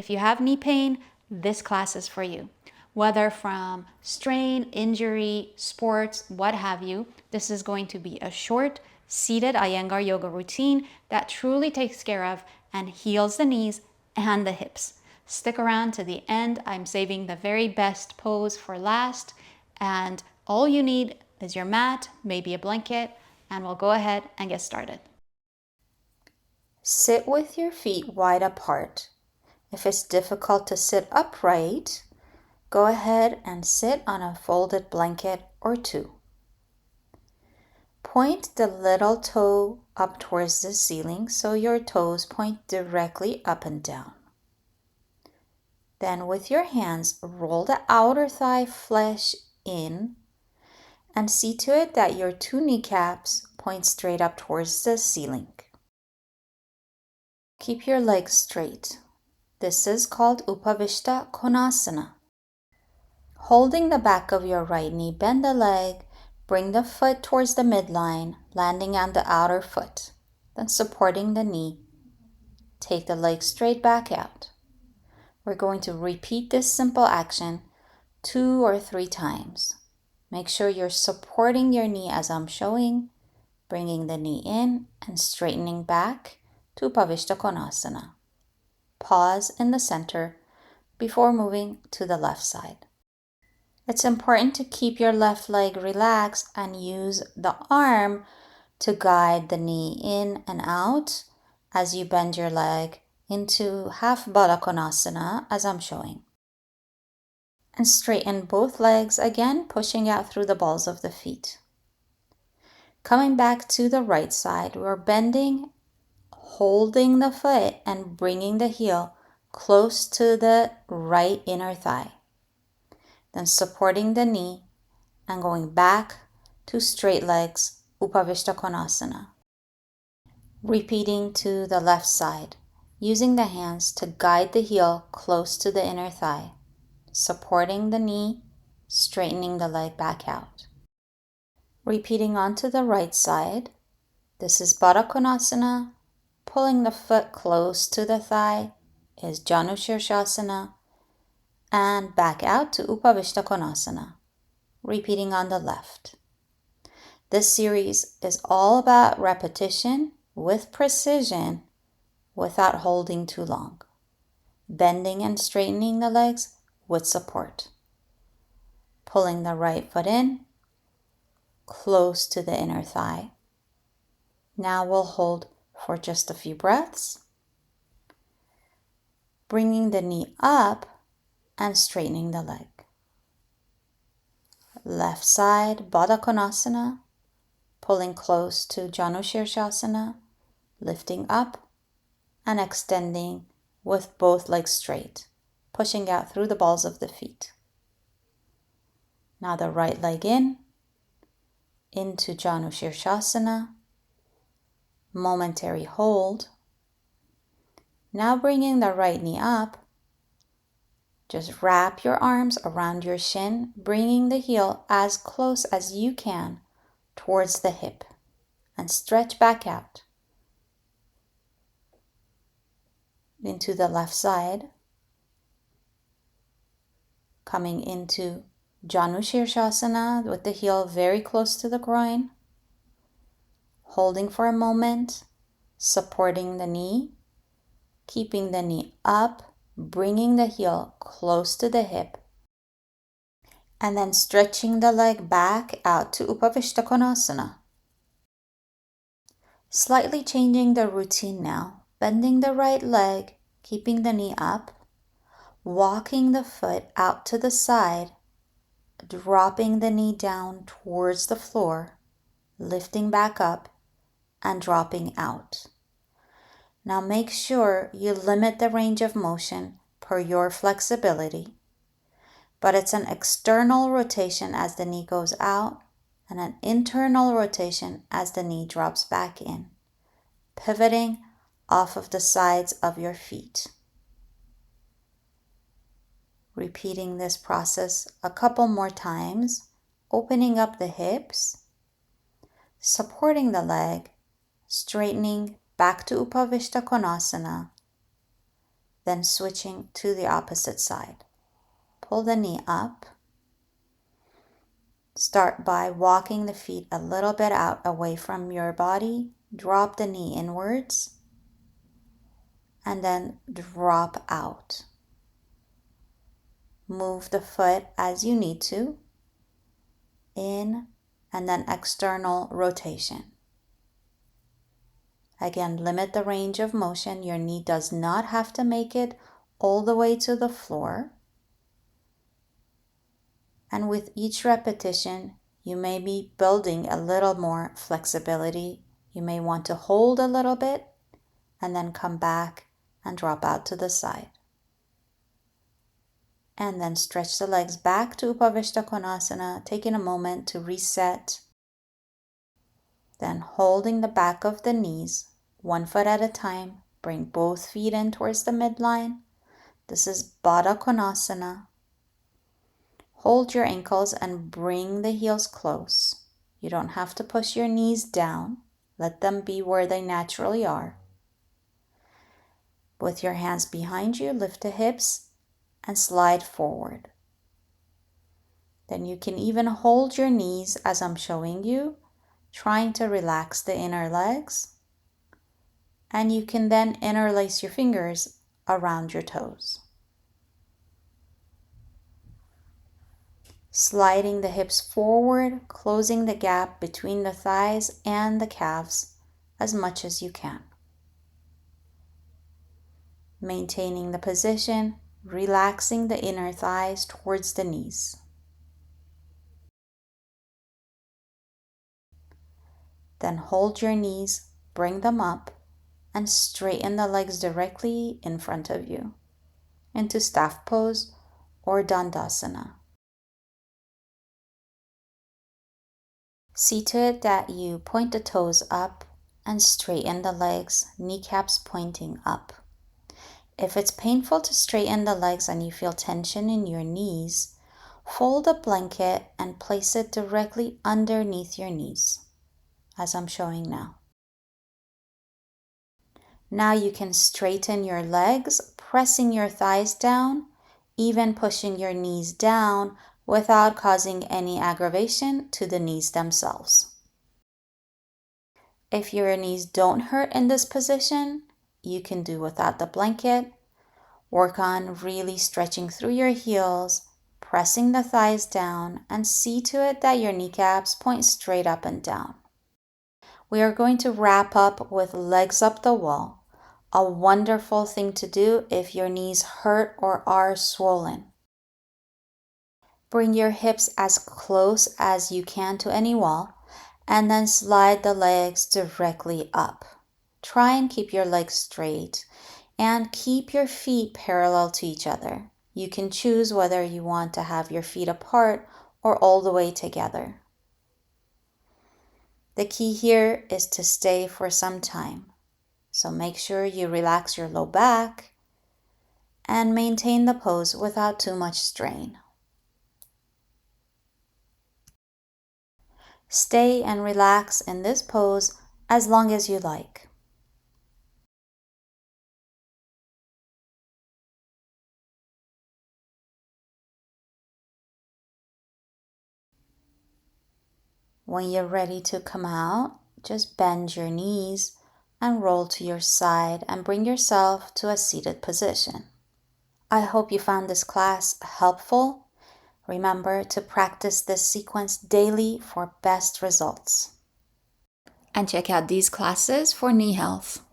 If you have knee pain, this class is for you. Whether from strain, injury, sports, what have you, this is going to be a short, seated Iyengar Yoga routine that truly takes care of and heals the knees and the hips. Stick around to the end. I'm saving the very best pose for last, and all you need is your mat, maybe a blanket, and we'll go ahead and get started. Sit with your feet wide apart. If it's difficult to sit upright, go ahead and sit on a folded blanket or two. Point the little toe up towards the ceiling so your toes point directly up and down. Then with your hands, roll the outer thigh flesh in and see to it that your two kneecaps point straight up towards the ceiling. Keep your legs straight. This is called Upavistha Konasana. Holding the back of your right knee, bend the leg, bring the foot towards the midline, landing on the outer foot, then supporting the knee. Take the leg straight back out. We're going to repeat this simple action 2 or 3 times. Make sure you're supporting your knee as I'm showing, bringing the knee in and straightening back to Upavistha Konasana. Pause in the center before moving to the left side. It's important to keep your left leg relaxed and use the arm to guide the knee in and out as you bend your leg into half Baddha Konasana as I'm showing. And straighten both legs again, pushing out through the balls of the feet. Coming back to the right side, we're bending, holding the foot and bringing the heel close to the right inner thigh. Then supporting the knee and going back to straight legs, Upavistha Konasana. Repeating to the left side, using the hands to guide the heel close to the inner thigh, supporting the knee, straightening the leg back out. Repeating onto the right side, this is Baddha Konasana. Pulling the foot close to the thigh is Janu Sirsasana, and back out to Upavistha Konasana. Repeating on the left. This series is all about repetition with precision without holding too long. Bending and straightening the legs with support. Pulling the right foot in, close to the inner thigh. Now we'll hold for just a few breaths. Bringing the knee up and straightening the leg. Left side, Baddha Konasana. Pulling close to Janu Sirsasana. Lifting up and extending with both legs straight. Pushing out through the balls of the feet. Now the right leg in. Into Janu Sirsasana. Momentary hold. Now bringing the right knee up. Just wrap your arms around your shin, bringing the heel as close as you can towards the hip and stretch back out into the left side, coming into Janu Sirsasana with the heel very close to the groin, holding for a moment, supporting the knee, keeping the knee up, bringing the heel close to the hip, and then stretching the leg back out to Upavistha Konasana. Slightly changing the routine now, bending the right leg, keeping the knee up, walking the foot out to the side, dropping the knee down towards the floor, lifting back up, and dropping out. Now make sure you limit the range of motion per your flexibility, but it's an external rotation as the knee goes out and an internal rotation as the knee drops back in, pivoting off of the sides of your feet. Repeating this process a couple more times, opening up the hips, supporting the leg, straightening back to Upavistha Konasana, then switching to the opposite side. Pull the knee up. Start by walking the feet a little bit out away from your body. Drop the knee inwards and then drop out. Move the foot as you need to, in and then external rotation. Again, limit the range of motion. Your knee does not have to make it all the way to the floor. And with each repetition, you may be building a little more flexibility. You may want to hold a little bit and then come back and drop out to the side. And then stretch the legs back to Upavistha Konasana, taking a moment to reset. Then holding the back of the knees, one foot at a time, bring both feet in towards the midline. This is Baddha Konasana. Hold your ankles and bring the heels close. You don't have to push your knees down. Let them be where they naturally are. With your hands behind you, lift the hips and slide forward. Then you can even hold your knees as I'm showing you, trying to relax the inner legs. And you can then interlace your fingers around your toes. Sliding the hips forward, closing the gap between the thighs and the calves as much as you can. Maintaining the position, relaxing the inner thighs towards the knees. Then hold your knees, bring them up, and straighten the legs directly in front of you into staff pose or Dandasana. See to it that you point the toes up and straighten the legs, kneecaps pointing up. If it's painful to straighten the legs and you feel tension in your knees, fold a blanket and place it directly underneath your knees, as I'm showing now. Now you can straighten your legs, pressing your thighs down, even pushing your knees down without causing any aggravation to the knees themselves. If your knees don't hurt in this position, you can do without the blanket. Work on really stretching through your heels, pressing the thighs down, and see to it that your kneecaps point straight up and down. We are going to wrap up with legs up the wall, a wonderful thing to do if your knees hurt or are swollen. Bring your hips as close as you can to any wall, and then slide the legs directly up. Try and keep your legs straight and keep your feet parallel to each other. You can choose whether you want to have your feet apart or all the way together. The key here is to stay for some time. So make sure you relax your low back and maintain the pose without too much strain. Stay and relax in this pose as long as you like. When you're ready to come out, just bend your knees and roll to your side and bring yourself to a seated position. I hope you found this class helpful. Remember to practice this sequence daily for best results. And check out these classes for knee health.